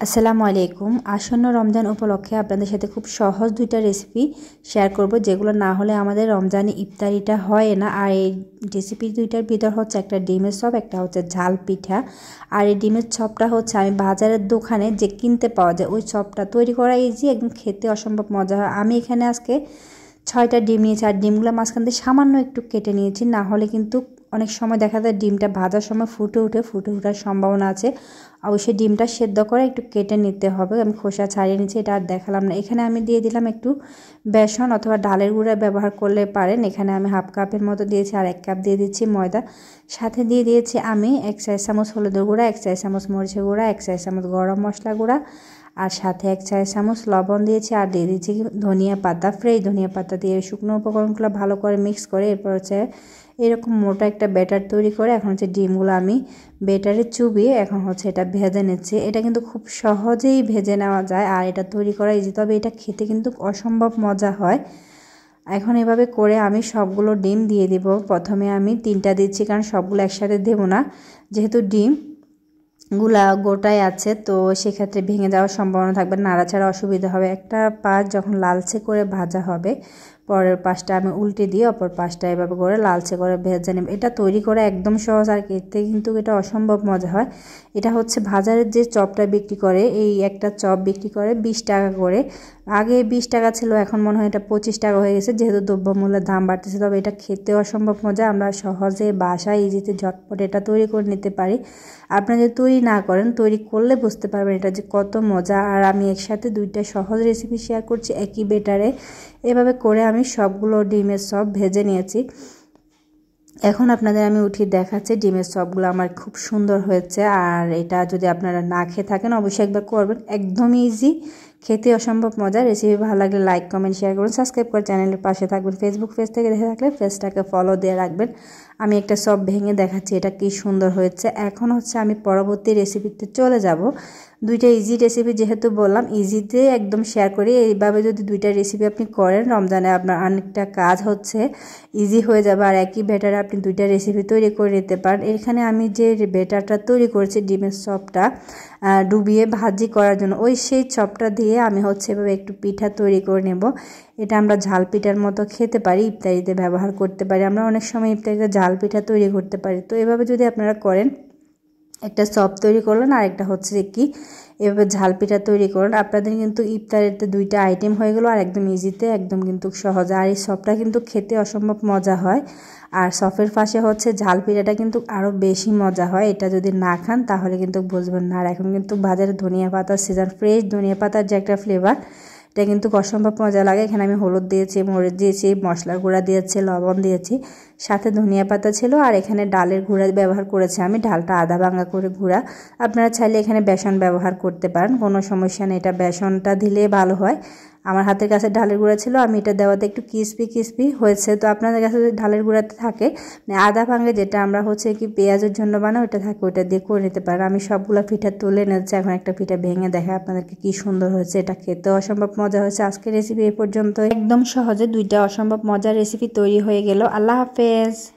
আসসালামু আলাইকুম। আসন্ন রমজান উপলক্ষে আপনাদের সাথে খুব সহজ দুইটা রেসিপি শেয়ার করব, যেগুলো না হলে আমাদের রমজানে ইফতারিটা হয় না। আর এই রেসিপি দুইটার ভিতর হচ্ছে একটা ডিমের চপ, একটা হচ্ছে ঝাল পিঠা। আর এই ডিমের চপটা হচ্ছে আমি বাজারের দোকানে যে কিনতে পাওয়া যায় ওই চপটা তৈরি করা ইজি, একদম খেতে অসম্ভব মজা হয়। আমি এখানে আজকে 6টা ডিম নিয়েছি, আর ডিমগুলো মাঝখান থেকে সামান্য একটু কেটে নিয়েছি, না হলে কিন্তু অনেক সময় দেখা যায় ডিমটা ভাজার সময় ফুটে ওঠার সম্ভাবনা আছে। অবশ্যই ডিমটা সেদ্ধ করে একটু কেটে নিতে হবে। আমি খোসা ছাড়িয়ে নিচ্ছি, এটা আর দেখালাম না। এখানে আমি দিয়ে দিলাম একটু বেসন অথবা ডালের গুঁড়া ব্যবহার করলে পারেন। এখানে আমি হাফ কাপের মতো দিয়েছি, আর 1 কাপ দিয়ে দিচ্ছি ময়দা। সাথে দিয়ে দিয়েছি আমি 1 চা চামচ হলুদের গুঁড়া, 1 চা চামচ মরিচের গুঁড়া, 1 চা চামচ গরম মশলা গুঁড়া, আর সাথে 1 চা চামচ লবণ দিয়েছি। আর দিয়ে দিচ্ছি ধনিয়া পাতা, ফ্রেশ ধনিয়া পাতা দিয়ে শুকনো উপকরণগুলো ভালো করে মিক্স করে এরপর হচ্ছে এরকম মোটা একটা ব্যাটার তৈরি করে এখন হচ্ছে ডিমগুলো আমি ব্যাটারে চুবিয়ে এখন হচ্ছে এটা ভেজে নিচ্ছি। এটা কিন্তু খুব সহজেই ভেজে নেওয়া যায়, আর এটা তৈরি করা ইজি, তবে এটা খেতে কিন্তু অসম্ভব মজা হয়। এখন এভাবে করে আমি সবগুলো ডিম দিয়ে দিব। প্রথমে আমি 3টা দিচ্ছি, কারণ সবগুলো একসাথে দেব না, যেহেতু ডিম গুলা গোটায় আছে, তো সেক্ষেত্রে ভেঙে যাওয়ার সম্ভাবনা থাকবে, নাড়াচাড়া অসুবিধা হবে। একটা পাশ যখন লালচে করে ভাজা হবে, পরের পাশটা আমি উল্টে দিয়ে অপর পাশটা এভাবে করে লালচে করে ভেজে নেব। এটা তৈরি করা একদম সহজ, আর খেতে কিন্তু এটা অসম্ভব মজা হয়। এটা হচ্ছে বাজারের যে চপটা বিক্রি করে, এই একটা চপ বিক্রি করে 20 টাকা করে। আগে 20 টাকা ছিল, এখন মনে হয় এটা 25 টাকা হয়ে গেছে, যেহেতু দ্রব্যমূল্যের দাম বাড়তেছে। তবে এটা খেতে অসম্ভব মজা, আমরা সহজে বাসায় ইজিতে ঝটপট এটা তৈরি করে নিতে পারি। আপনারা যদি তৈরি না করেন, তৈরি করলে বুঝতে পারবেন এটা যে কত মজা। আর আমি একসাথে 2টা সহজ রেসিপি শেয়ার করছি একই বেটারে। এভাবে করে আমি সবগুলো ডিমের চপ ভেজে নিয়েছি। এখন আপনাদের আমি উঠিয়ে দেখাচ্ছি ডিমের চপগুলো আমার খুব সুন্দর হয়েছে। আর এটা যদি আপনারা না খেয়ে থাকেন অবশ্যই একবার করবেন, একদমই ইজি, খেতে অসম্ভব মজা। রেসিপি ভালো লাগলে লাইক কমেন্ট শেয়ার করুন, সাবস্ক্রাইব করে চ্যানেলের পাশে থাকবেন। ফেসবুক পেজ থেকে দেখে থাকলে পেজটাকে ফলো দিয়ে রাখবেন। আমি একটা চপ ভেঙে দেখাচ্ছি এটা কি সুন্দর হয়েছে। এখন হচ্ছে আমি পরবর্তী রেসিপিতে চলে যাব। 2টা ইজি রেসিপি যেহেতু বললাম, ইজিতে একদম শেয়ার করি। এইভাবে যদি 2টা রেসিপি আপনি করেন রমজানে, আপনার অনেকটা কাজ হচ্ছে ইজি হয়ে যাবে, আর একই ব্যাটারে আপনি 2টা রেসিপি তৈরি করে নিতে পারেন। এখানে আমি যে ব্যাটারটা তৈরি করেছি ডিমের চপটা ডুবিয়ে ভাজি করার জন্য, সেই চপটা দিয়ে আমি হচ্ছে এভাবে একটু পিঠা তৈরি করে নেব। এটা আমরা ঝাল পিঠার মতো খেতে পারি, ইফতারিতে ব্যবহার করতে পারি। আমরা অনেক সময় ইফতারিতে ঝাল পিঠা তৈরি করতে পারি। তো এভাবে যদি আপনারা করেন, একটা চপ তৈরি করলেন, আর একটা হচ্ছে কি এভাবে ঝাল পিঠা তৈরি করুন, আপনাদের কিন্তু ইফতারিতে 2টা আইটেম হয়ে গেল, আর একদম ইজিতে, একদম কিন্তু সহজ। আর এই চপটা কিন্তু খেতে অসম্ভব মজা হয়। আর চপের পাশে হচ্ছে ঝাল পিঠাটা কিন্তু আরও বেশি মজা হয়। এটা যদি না খান তাহলে কিন্তু বুঝবেন না। আর এখন কিন্তু বাজারে ধনিয়া পাতার সিজন, ফ্রেশ ধনিয়া পাতার যে একটা ফ্লেভার, এটা কিন্তু অসম্ভব মজা লাগে। এখানে আমি হলুদ দিয়েছি, মরিচ দিয়েছি, মশলার গুঁড়া দিয়েছি, লবণ দিয়েছি, সাথে ধনিয়া পাতা ছিল। আর এখানে ডালের গুঁড়া ব্যবহার করেছি আমি, ডালটা আধা ভাঙা করে গুঁড়া। আপনারা চাইলে এখানে বেসন ব্যবহার করতে পারেন, কোনো সমস্যা নেই, এটা বেসনটা দিলে ভালো হয়। আমার হাতের কাছে ডালের গুঁড়া ছিল, আমি এটা দেওয়াতে একটু ক্রিস্পি হয়েছে। তো আপনাদের কাছে যদি ডালের গুঁড়াতে থাকে, মানে আধা ভাঙে যেটা আমরা হচ্ছে কি পেঁয়াজের জন্য বানাই, ওটা থাকে, ওটা দিয়ে করে নিতে পারেন। আমি সবগুলো পিঠা তুলে নিচ্ছি। এখন একটা পিঠা ভেঙে দেখা আপনাদেরকে কি সুন্দর হয়েছে। এটা খেতে অসম্ভব মজা হয়েছে। আজকের রেসিপি এই পর্যন্ত, একদম সহজে 2টা অসম্ভব মজার রেসিপি তৈরি হয়ে গেল। আল্লাহ হাফেজ।